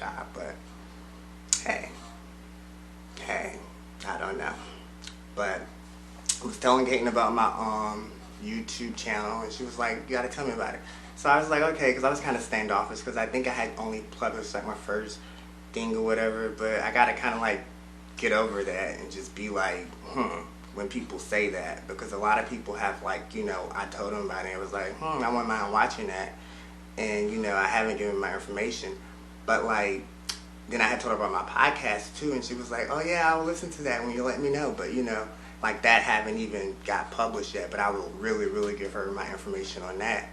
job, but hey, I don't know. But I was telling Caitlin about my YouTube channel, and she was like, you gotta tell me about it. So I was like, okay, because I was kind of standoffish, because I think I had only published like my first thing or whatever, but I gotta kind of like get over that and just be like, when people say that, because a lot of people have like, you know, I told them about it, and it was like, I wouldn't mind watching that, and you know, I haven't given my information, but like, then I had told her about my podcast too, and she was like, oh yeah, I'll listen to that when you let me know, but you know, like that haven't even got published yet, but I will really give her my information on that.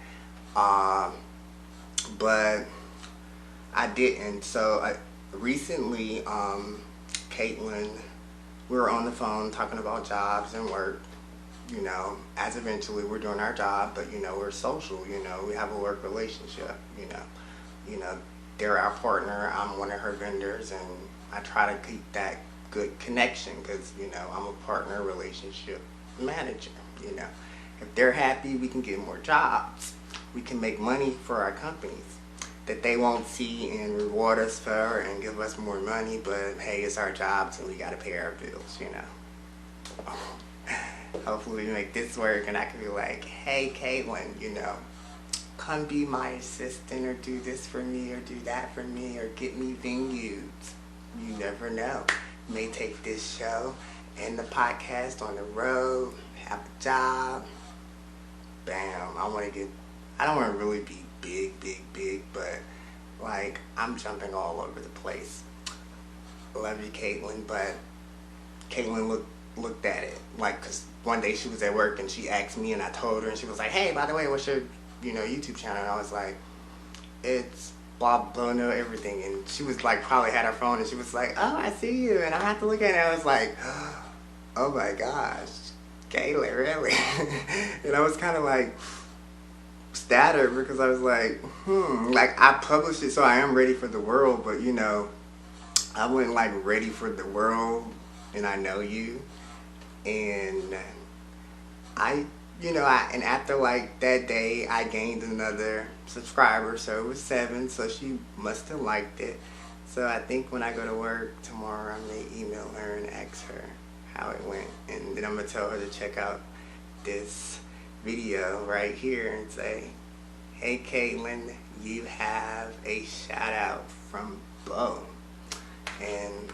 But I didn't. So recently, Caitlin, we were on the phone talking about jobs and work. You know, as eventually we're doing our job, but you know, we're social. You know, we have a work relationship. You know, they're our partner. I'm one of her vendors, and I try to keep that good connection because you know I'm a partner relationship manager. You know, if they're happy, we can get more jobs. We can make money for our companies that they won't see and reward us for and give us more money, but hey, it's our jobs and we gotta pay our bills, you know. Hopefully we make this work and I can be like, hey Caitlin, you know, come be my assistant or do this for me or do that for me or get me venues. You never know. You may take this show and the podcast on the road, have a job. Bam, I don't want to really be big, but like I'm jumping all over the place. Love you, Caitlin, but Caitlin looked at it like, cause one day she was at work and she asked me and I told her and she was like, hey, by the way, what's your YouTube channel? And I was like, it's blah know everything, and she was like probably had her phone and she was like, oh, I see you, and I have to look at it. I was like, oh my gosh, Caitlin, really? And I was kind of like stuttered because I was like, like I published it, so I am ready for the world, but you know, I wasn't like ready for the world, and I know you, and and after like that day, I gained another subscriber, so it was 7, so she must have liked it. So I think when I go to work tomorrow, I may email her and ask her how it went, and then I'm gonna tell her to check out this video right here and say, hey Caitlin, you have a shout out from Bo. And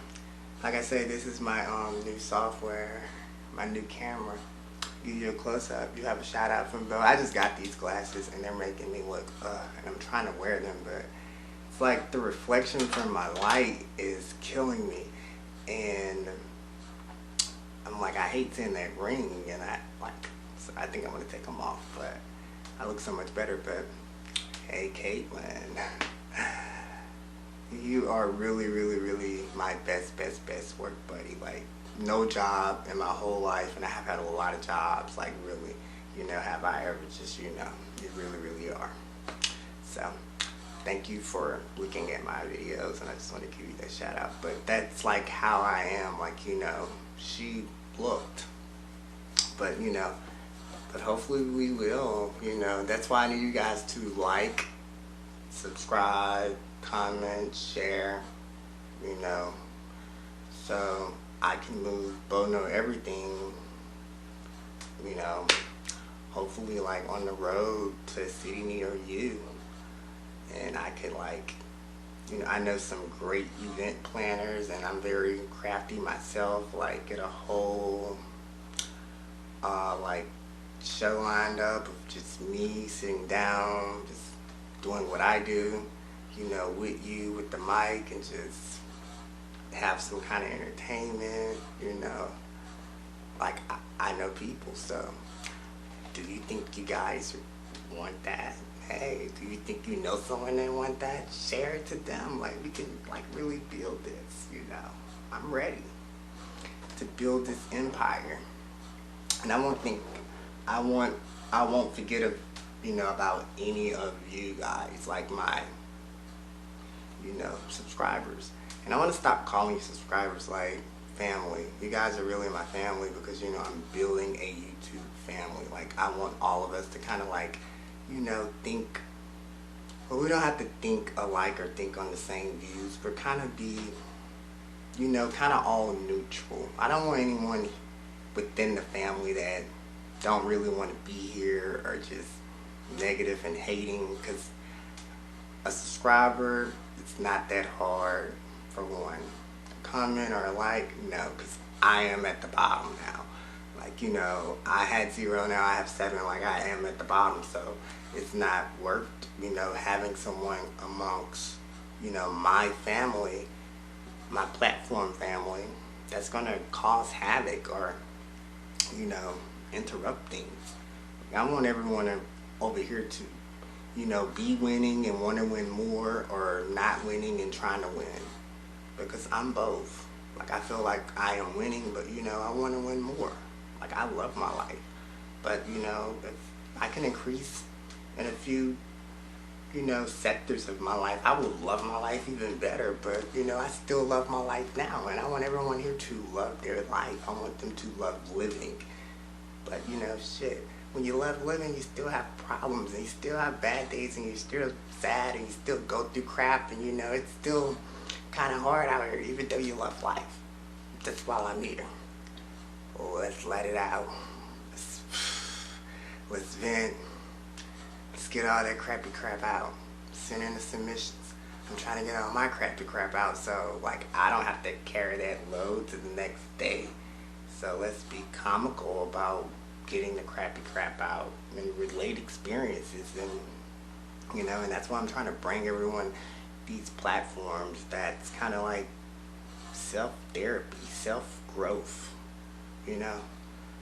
like I said, this is my new software, my new camera. Give you a close-up, you have a shout out from Bo. I just got these glasses and they're making me look and I'm trying to wear them, but it's like the reflection from my light is killing me, and I'm like, I hate seeing that ring, and so I think I'm gonna take them off, but I look so much better. But hey Caitlin, you are really my best work buddy. Like, no job in my whole life, and I have had a lot of jobs, like really, have I ever just, you really are. So thank you for looking at my videos, and I just want to give you that shout out. But that's like how I am, like, she looked, but but hopefully we will, that's why I need you guys to like, subscribe, comment, share, so I can move Bo Know Everything, hopefully like on the road to a city near you, and I could like, I know some great event planners, and I'm very crafty myself, like get a whole like show lined up of just me sitting down, just doing what I do, with you, with the mic, and just have some kind of entertainment, like I know people. So do you think you guys want that? Hey, do you think you know someone that want that? Share it to them. Like, we can like really build this, I'm ready to build this empire, and I won't forget about any of you guys, like my subscribers. And I want to stop calling you subscribers like family. You guys are really my family, because I'm building a YouTube family. Like, I want all of us to kind of like think but we don't have to think alike or think on the same views, but kind of be, you know, kind of all neutral. I don't want anyone within the family that don't really want to be here or just negative and hating, because a subscriber, it's not that hard for one. A comment or a like, no, because I am at the bottom now. Like, you know, I had 0, now I have 7, like I am at the bottom, so it's not worth, you know, having someone amongst, you know, my family, my platform family, that's going to cause havoc or, you know, interrupt things. I want everyone over here to, you know, be winning and want to win more, or not winning and trying to win. Because I'm both. Like, I feel like I am winning, but, you know, I want to win more. Like, I love my life. But, you know, if I can increase in a few, you know, sectors of my life, I would love my life even better. But, you know, I still love my life now. And I want everyone here to love their life. I want them to love living. But, you know, shit, when you love living, you still have problems, and you still have bad days, and you're still sad, and you still go through crap, and, you know, it's still kind of hard out here, even though you love life. That's why I'm here. Let's let it out. Let's vent. Let's get all that crappy crap out. Send in the submissions. I'm trying to get all my crappy crap out, so, like, I don't have to carry that load to the next day. So let's be comical about getting the crappy crap out and relate experiences, and, you know, and that's why I'm trying to bring everyone these platforms that's kind of like self-therapy, self-growth, you know,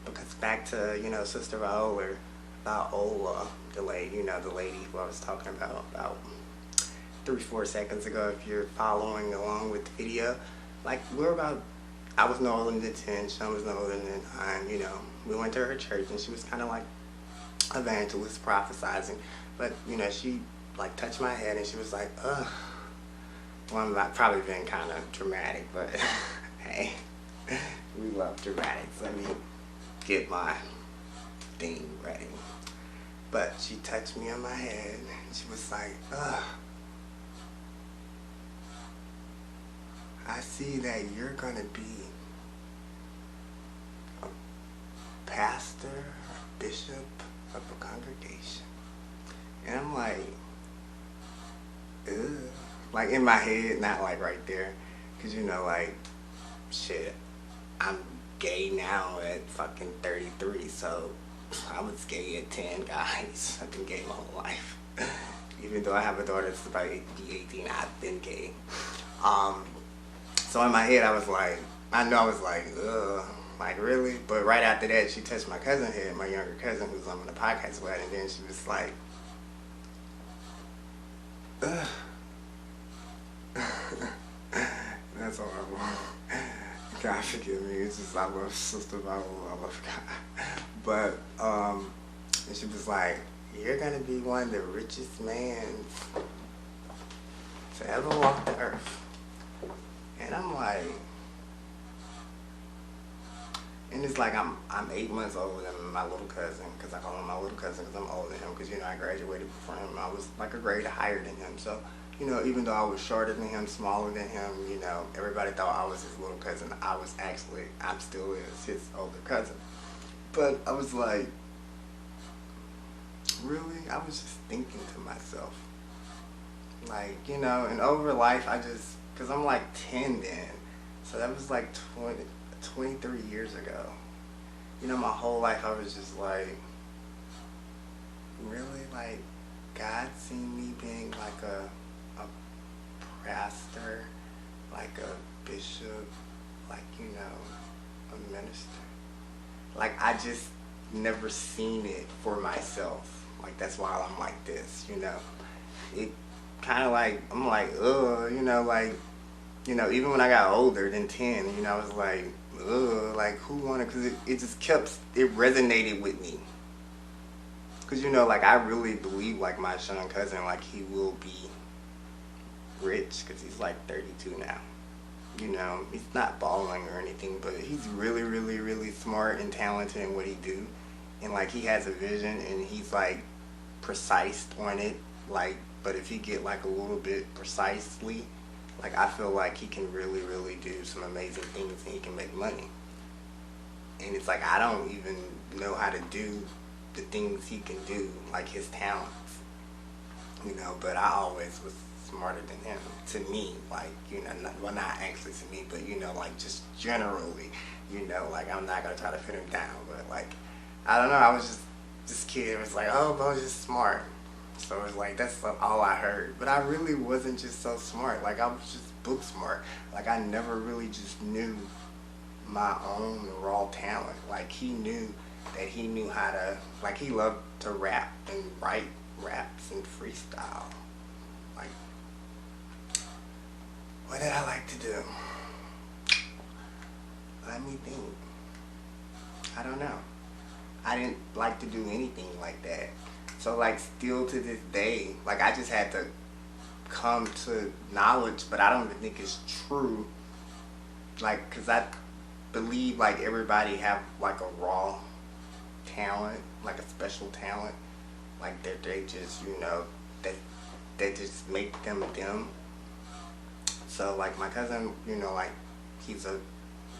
because back to, you know, Sister Viola, the lady, you know, the lady who I was talking about 3-4 seconds ago, if you're following along with the video, like, I was no older than 10, she was no older than 9, you know. We went to her church, and she was kind of like evangelist, prophesizing. But, you know, she, like, touched my head, and she was like, ugh. Well, I'm probably being kind of dramatic, but hey, we love dramatics. Let me get my thing ready. But she touched me on my head, and she was like, ugh. I see that you're going to be a pastor or bishop of a congregation. And I'm like, ugh. Like, in my head, not like right there. Because, you know, like, shit, I'm gay now at fucking 33. So I was gay at 10, guys. I've been gay my whole life. Even though I have a daughter that's about to be 18, I've been gay. So in my head, I was like, ugh, like, really? But right after that, she touched my cousin's head, my younger cousin, who's on the podcast with, and then she was like, ugh. That's horrible. God forgive me. It's just, I love Sister Viola. I love God. But, and she was like, you're going to be one of the richest men to ever walk the earth. And I'm like, and it's like I'm 8 months older than my little cousin, because I call him my little cousin because I'm older than him, because, you know, I graduated before him. I was like a grade higher than him. So, you know, even though I was shorter than him, smaller than him, you know, everybody thought I was his little cousin. I'm still his older cousin. But I was like, really? I was just thinking to myself, like, you know, and over life, because I'm like 10 then, so that was like 23 years ago. You know, my whole life I was just like, really? Like, God seen me being like a pastor, like a bishop, like, you know, a minister. Like, I just never seen it for myself. Like, that's why I'm like this, you know. It kind of like, I'm like, ugh, you know, like, you know, even when I got older than 10, you know, I was like, ugh, like, who wanted, because it just kept, it resonated with me. Because, you know, like, I really believe, like, my son cousin, like, he will be rich, because he's like 32 now. You know, he's not balling or anything, but he's really, really, really smart and talented in what he do. And, like, he has a vision, and he's, like, precise on it. Like, But if he get like a little bit precisely, like I feel like he can really, really do some amazing things and he can make money. And it's like I don't even know how to do the things he can do, like his talents, you know, but I always was smarter than him, to me, like, you know, well, not actually to me, but, you know, like, just generally, you know, like, I'm not gonna try to put him down, but, like, I don't know, I was just, this kid was like, oh, Bo's just smart, so it was like, that's all I heard, but I really wasn't just so smart, like, I was just book smart, like, I never really just knew my own raw talent, like, he knew that he knew how to, like, he loved to rap and write raps and freestyle. Like, what did I like to do? Let me think. I don't know. I didn't like to do anything like that. So, like, still to this day, like, I just had to come to knowledge, but I don't even think it's true. Like, because I believe, like, everybody have, like, a raw talent, like a special talent, like that they just, you know, that just make them them. So like my cousin, you know, like he's a,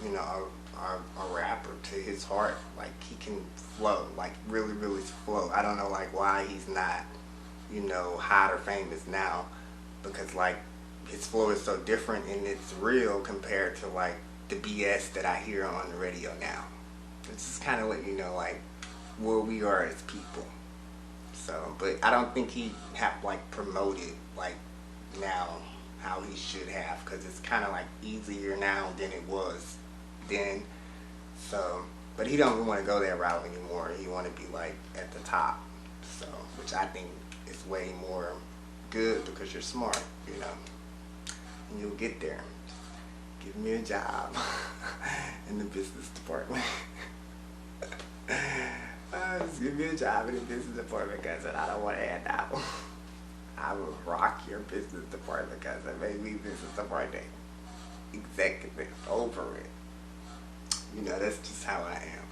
you know, a rapper to his heart, like he can flow, like really, really flow. I don't know like why he's not, you know, hot or famous now, because like his flow is so different and it's real compared to like the BS that I hear on the radio now. It's just kind of let you know like where we are as people. So, but I don't think he have like promoted like now how he should have, because it's kind of like easier now than it was then. So, but he don't want to go that route anymore. He want to be like at the top. So, which I think is way more good because you're smart, you know, and you'll get there. Give me a job in the business department. Just give me a job in the business department, cousin. I don't want to hand out. I will rock your business department, cousin. Maybe business department executive over it. You know, that's just how I am.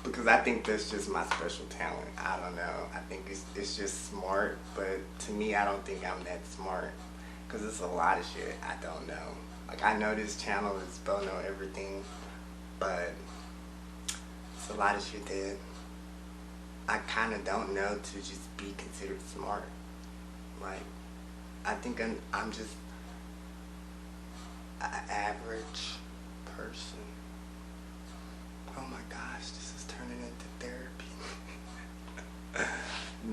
Because I think that's just my special talent. I don't know. I think it's just smart, but to me, I don't think I'm that smart. Because it's a lot of shit I don't know. Like, I know this channel is beauknoweverything, but it's a lot of shit that I kind of don't know to just be considered smart. Like, I think I'm just an average person. Oh my gosh, this is turning into therapy.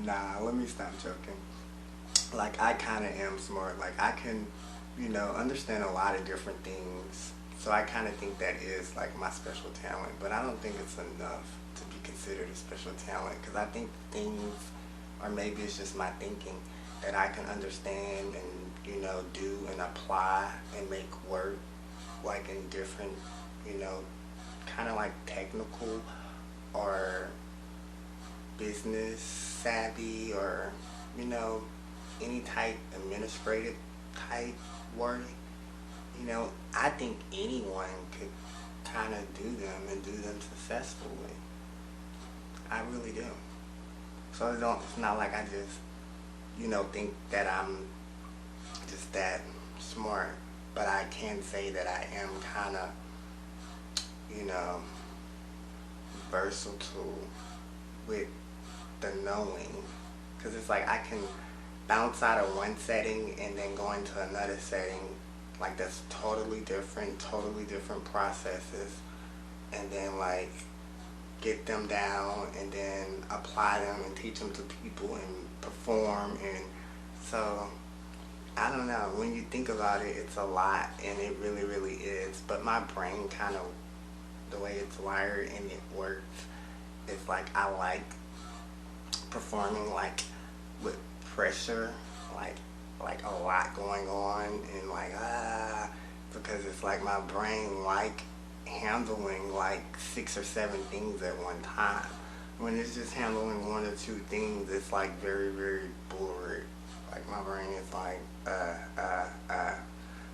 Nah, let me stop joking. Like, I kind of am smart. Like, I can, you know, understand a lot of different things. So I kind of think that is like my special talent, but I don't think it's enough to be considered a special talent, because I think things, or maybe it's just my thinking, that I can understand and, you know, do and apply and make work like in different, you know, kind of like technical or business savvy, or, you know, any type administrative type work. You know, I think anyone could kind of do them and do them successfully. I really do. So it's not like I just, you know, think that I'm just that smart. But I can say that I am kind of, you know, versatile with the knowing. Because it's like I can bounce out of one setting and then go into another setting. Like, that's totally different processes, and then like get them down and then apply them and teach them to people and perform. And so I don't know, when you think about it, it's a lot, and it really, really is. But my brain kind of, the way it's wired and it works, it's like I like performing like with pressure, like a lot going on, and like because it's like my brain like handling like 6 or 7 things at one time. When it's just handling 1 or 2 things, it's like very, very bored. Like my brain is like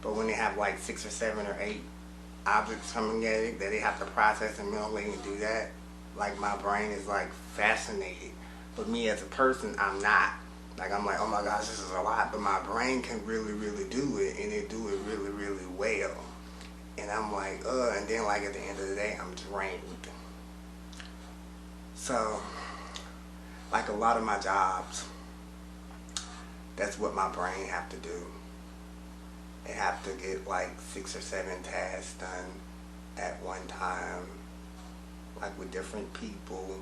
but when they have like 6 or 7 or 8 objects coming at it that they have to process and mentally and do that, like my brain is like fascinated. But me as a person, I'm not. Like, I'm like, oh my gosh, this is a lot, but my brain can really, really do it, and it do it really, really well. And I'm like, and then like at the end of the day, I'm drained. So, like a lot of my jobs, that's what my brain have to do. It have to get like 6 or 7 tasks done at one time, like with different people,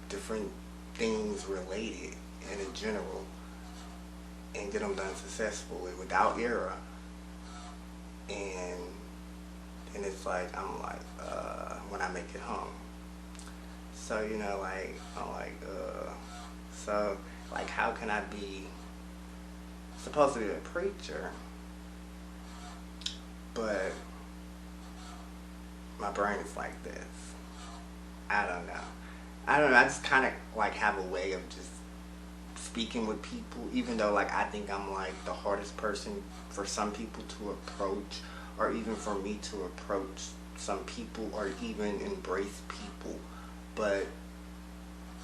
different things related and in general, and get them done successfully without error. And it's like, I'm like, when I make it home. So, you know, like, I'm like, so, like, how can I be supposed to be a preacher, but my brain is like this? I don't know. I just kind of, like, have a way of just speaking with people, even though, like, I think I'm, like, the hardest person for some people to approach, or even for me to approach some people, or even embrace people. But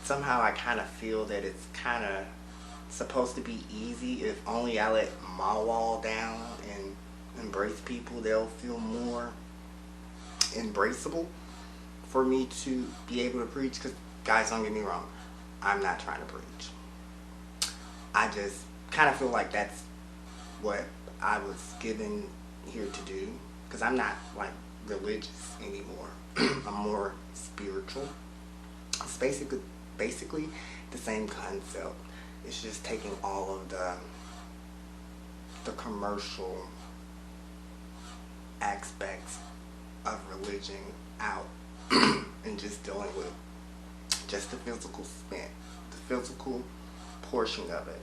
somehow I kind of feel that it's kind of supposed to be easy. If only I let my wall down and embrace people, they'll feel more embraceable for me to be able to preach. Because, guys, don't get me wrong, I'm not trying to preach. I just kind of feel like that's what I was given here to do, because I'm not like religious anymore. I'm more spiritual. It's basically the same concept. It's just taking all of the commercial aspects of religion out and just dealing with just the physical portion of it.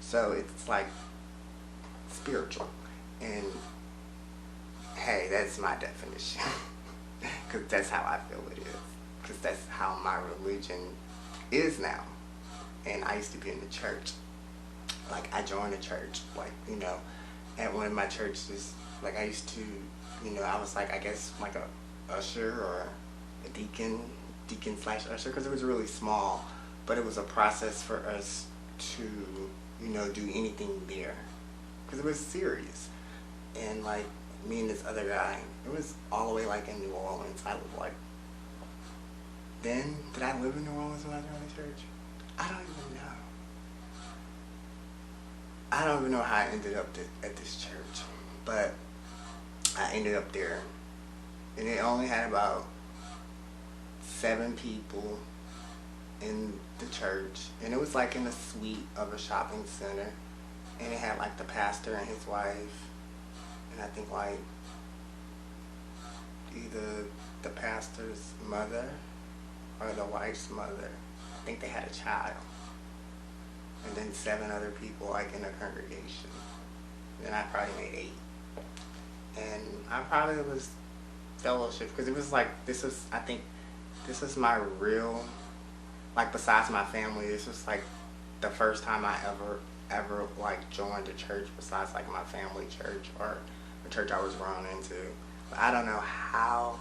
So it's like spiritual. And hey, that's my definition. Because that's how I feel it is. Because that's how my religion is now. And I used to be in the church. Like, I joined the church, like, you know, at one of my churches. Like, I used to, you know, I was like, I guess, like a usher or a deacon / usher, because it was really small. But it was a process for us to, you know, do anything there. Because it was serious. And, like, me and this other guy, it was all the way, like, in New Orleans. I was like, then, did I live in New Orleans when I joined the church? I don't even know. I don't even know how I ended up at this church. But I ended up there. And it only had about 7 people in the church. And it was, like, in a suite of a shopping center. And it had, like, the pastor and his wife. And I think, like, either the pastor's mother or the wife's mother. I think they had a child. And then 7 other people, like, in the congregation. Then I probably made 8. And I probably was fellowship, because it was like, I think this is my real, like, besides my family, this was like the first time I ever like joined a church besides like my family church or the church I was grown into. But I don't know how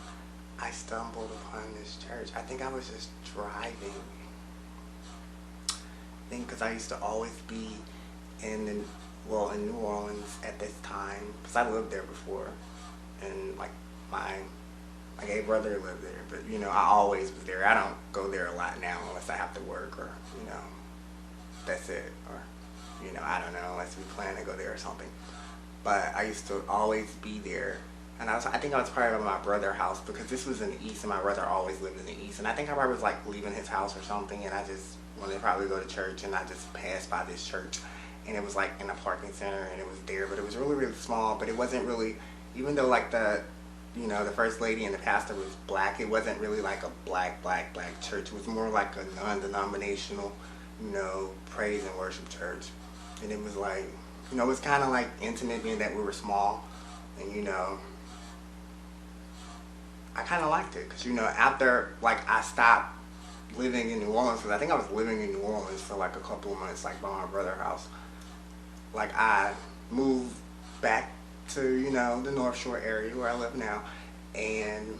I stumbled upon this church. I think I was just driving. I think because I used to always be in New Orleans at this time, because I lived there before, and like my gay brother lived there, but you know, I always was there. I don't go there a lot now unless I have to work, or you know, that's it, or you know, I don't know, unless we plan to go there or something. But I used to always be there, and I think I was part of my brother's house, because this was in the East, and my brother always lived in the East, and I think I probably was like leaving his house or something, and I just wanted to probably go to church, and I just passed by this church, and it was like in a parking center, and it was there, but it was really, really small. But it wasn't really, even though like the first lady and the pastor was black, it wasn't really like a black church. It was more like a non-denominational, you know, praise and worship church. And it was like, you know, it was kind of like intimate, being that we were small, and you know, I kind of liked it, because you know, after like I stopped living in New Orleans, because I think I was living in New Orleans for like a couple of months, like by my brother's house. Like, I moved back to, you know, the North Shore area where I live now, and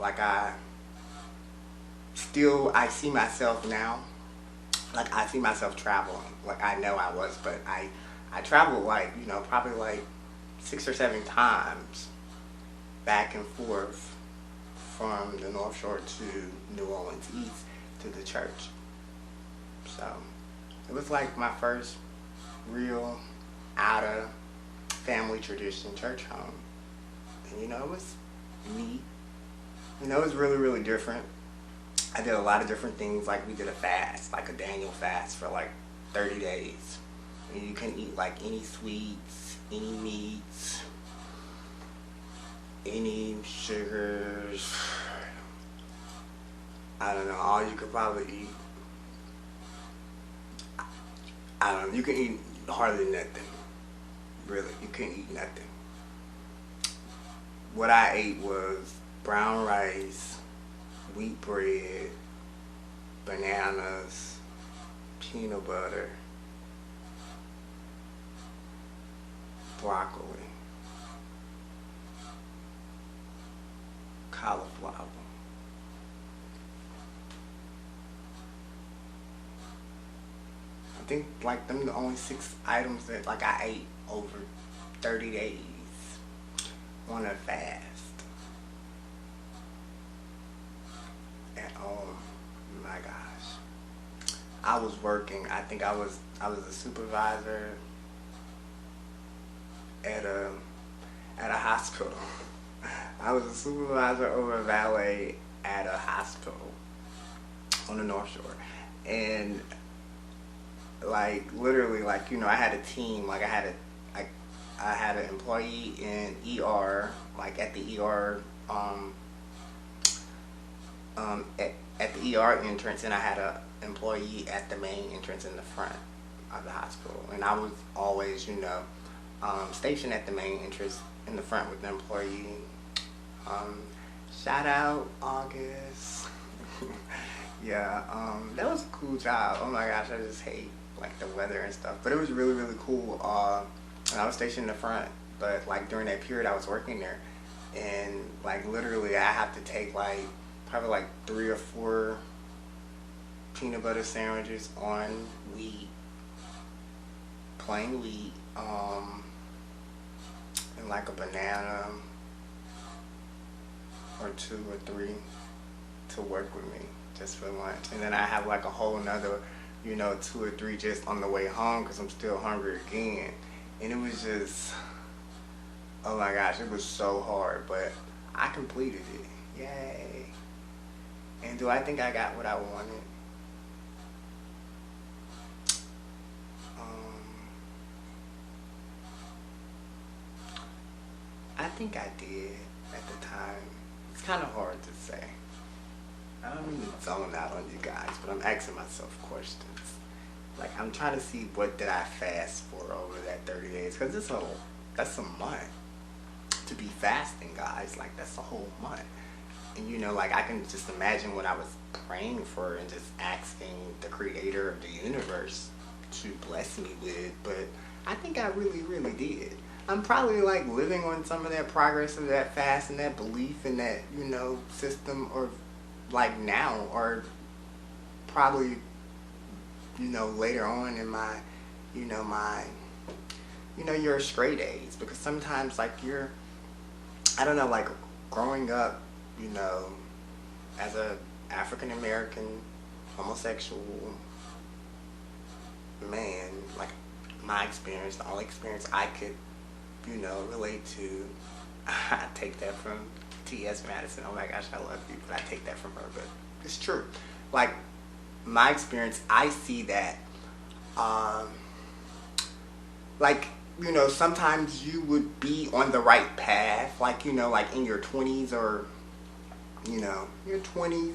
like I see myself now like I see myself traveling. Like I know I was, but I traveled like, you know, probably like 6 or 7 times back and forth from the North Shore to New Orleans East to the church. So it was like my first real out of family tradition church home. And you know, it was neat. You know, it was really, really different. I did a lot of different things. Like we did a fast, like a Daniel fast for like 30 days. And you couldn't eat like any sweets, any meats, any sugars. I don't know, all you could probably eat. I don't know, you can eat hardly nothing. Really, you couldn't eat nothing. What I ate was brown rice, wheat bread, bananas, peanut butter, broccoli, cauliflower. I think like them the only 6 items that like I ate over 30 days on a fast. And oh my gosh, I was working. I think I was a supervisor at a hospital. I was a supervisor over a valet at a hospital on the North Shore, and like literally, like, you know, I had a team. Like I had an employee in ER, like at the ER, at the ER entrance, and I had a employee at the main entrance in the front of the hospital. And I was always, you know, stationed at the main entrance in the front with the employee. Shout out August. Yeah, that was a cool job. Oh my gosh, I just hate like the weather and stuff, but it was really, really cool. And I was stationed in the front, but like during that period I was working there, and like literally I have to take like probably like 3 or 4 peanut butter sandwiches on wheat, plain wheat, and like a banana or 2 or 3 to work with me just for lunch. And then I have like a whole nother, you know, 2 or 3 just on the way home because I'm still hungry again. And it was just, oh my gosh, it was so hard, but I completed it. Yay. And do I think I got what I wanted? I think I did at the time. It's kind of hard to say. I don't mean to zone out on you guys, but I'm asking myself questions. Like, I'm trying to see what did I fast for over that 30 days. Because that's a month to be fasting, guys. Like, that's a whole month. And, you know, like, I can just imagine what I was praying for and just asking the creator of the universe to bless me with. But I think I really, really did. I'm probably, like, living on some of that progress of that fast and that belief in that, you know, system, or, like, now, or probably, you know, later on in my, you know, your stray days. Because sometimes, like, I don't know, like, growing up, you know, as a African-American, homosexual man, like, my experience, the only experience I could, you know, relate to, I take that from T.S. Madison. Oh my gosh, I love you, but I take that from her, but it's true. Like, my experience, I see that, like, you know, sometimes you would be on the right path, like, you know, like in your 20s, or, you know, your 20s,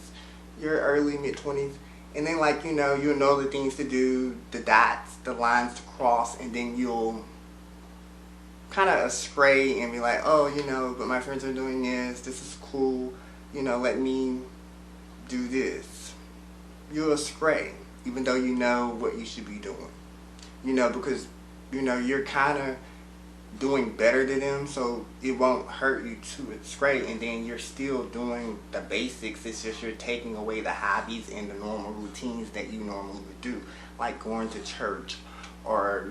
your early, mid-20s, and then, like, you know, you'll know the things to do, the dots, the lines to cross, and then you'll kind of astray and be like, oh, you know, but my friends are doing this is cool, you know, let me do this. You'll astray, even though you know what you should be doing, you know, because, you know, you're kind of doing better than them, so it won't hurt you too. It's great, and then you're still doing the basics. It's just you're taking away the hobbies and the normal routines that you normally would do, like going to church or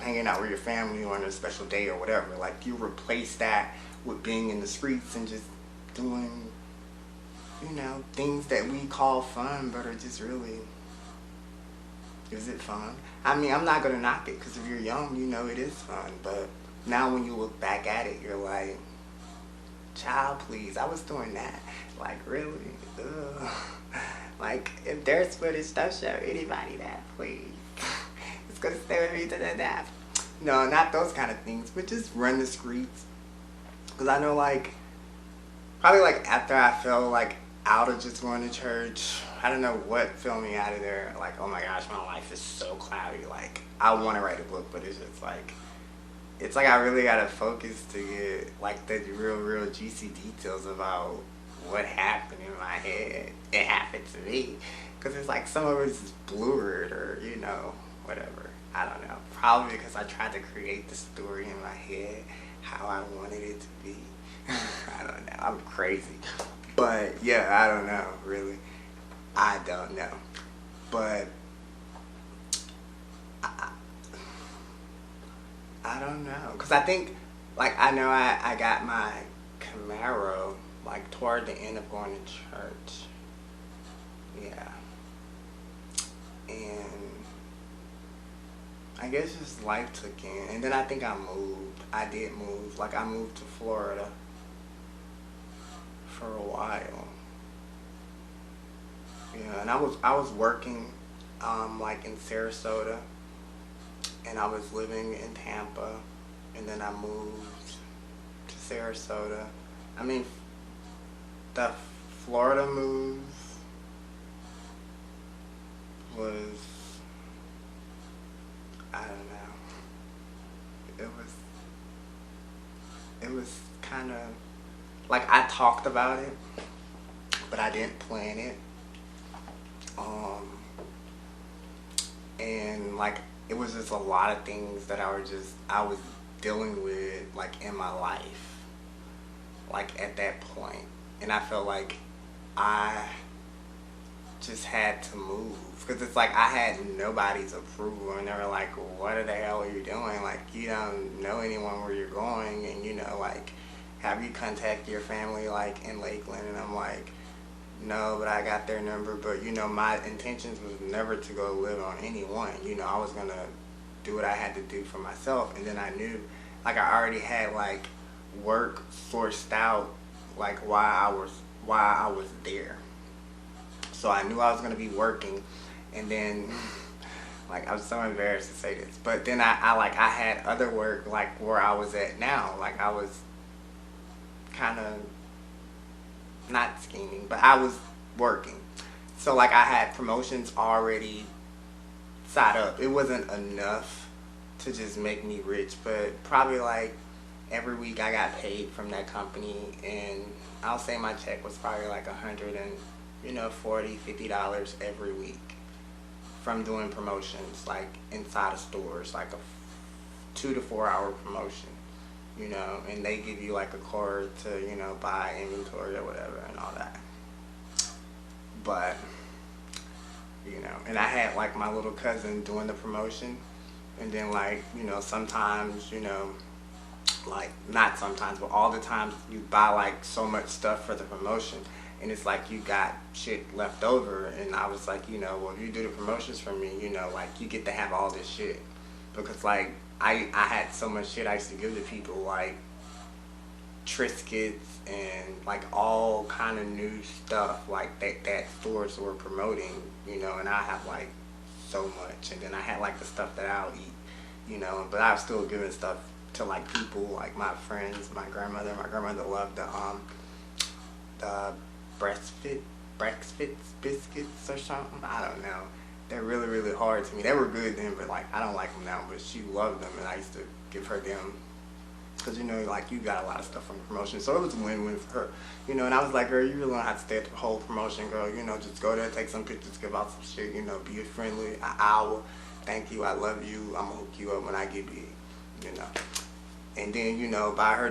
hanging out with your family on a special day or whatever. Like you replace that with being in the streets and just doing things that we call fun, but are just really, is it fun? I mean, I'm not gonna knock it, because if you're young, it is fun, but now when you look back at it, you're like, child, please, I was doing that. Like, really? Ugh. Like, if there's footage, don't show anybody that, please. It's gonna stay with me to the death. No, not those kind of things, but just run the streets. Because I know, like, probably, like, after I felt, like, out of just going to church, I don't know what filled me out of there. Like, oh my gosh, my life is so cloudy. Like, I want to write a book, but it's just like, it's like I really gotta focus to get like the real juicy details about what happened in my head. It happened to me, because it's like some of it's blurred or whatever. I don't know. Probably because I tried to create the story in my head how I wanted it to be. I don't know. I'm crazy. But yeah, I don't know, really. I don't know. But I don't know. Because I think, like, I know I got my Camaro, like, toward the end of going to church. Yeah. And I guess just life took in. And then I think I moved. I did move. Like, I moved to Florida for a while. Yeah, and I was working like in Sarasota, and I was living in Tampa, and then I moved to Sarasota. I mean, the Florida move was, I don't know. It was kind of like I talked about it, but I didn't plan it. And like it was just a lot of things that I was dealing with, like, in my life, like at that point. And I felt like I just had to move, because it's like I had nobody's approval, and they were like, what the hell are you doing? Like, you don't know anyone where you're going, and like, have you contact your family, like, in Lakeland? And I'm like, no, but I got their number. But my intentions was never to go live on anyone. I was gonna do what I had to do for myself. And then I knew, like, I already had like work sourced out, like why I was there. So I knew I was gonna be working. And then like, I'm so embarrassed to say this, but then I had other work, like where I was at now. Like, I was kind of not scheming, but I was working. So like, I had promotions already side up. It wasn't enough to just make me rich, but probably like every week I got paid from that company, and I'll say my check was probably like $140–$50 every week from doing promotions, like inside of stores, like a 2 to 4 hour promotion. And they give you like a card to, buy inventory or whatever and all that. But, and I had like my little cousin doing the promotion, and then like, sometimes, like, not sometimes, but all the times you buy like so much stuff for the promotion, and it's like you got shit left over, and I was like, well, if you do the promotions for me, like, you get to have all this shit, because like, I had so much shit I used to give to people, like Triscuits and like all kind of new stuff like that stores were promoting, and I have like so much. And then I had like the stuff that I'll eat, but I was still giving stuff to like people, like my friends, my grandmother. My grandmother loved the breakfast biscuits or something. I don't know. They're really hard to me. They were good then, but like I don't like them now. But she loved them, and I used to give her them, because like, you got a lot of stuff from the promotion, so it was a win-win for her. And I was like, girl, you really don't have to stay at the whole promotion, girl. Just go there, take some pictures, give out some shit. Be friendly. I will thank you. I love you. I'm gonna hook you up when I get big. and then, you know, buy her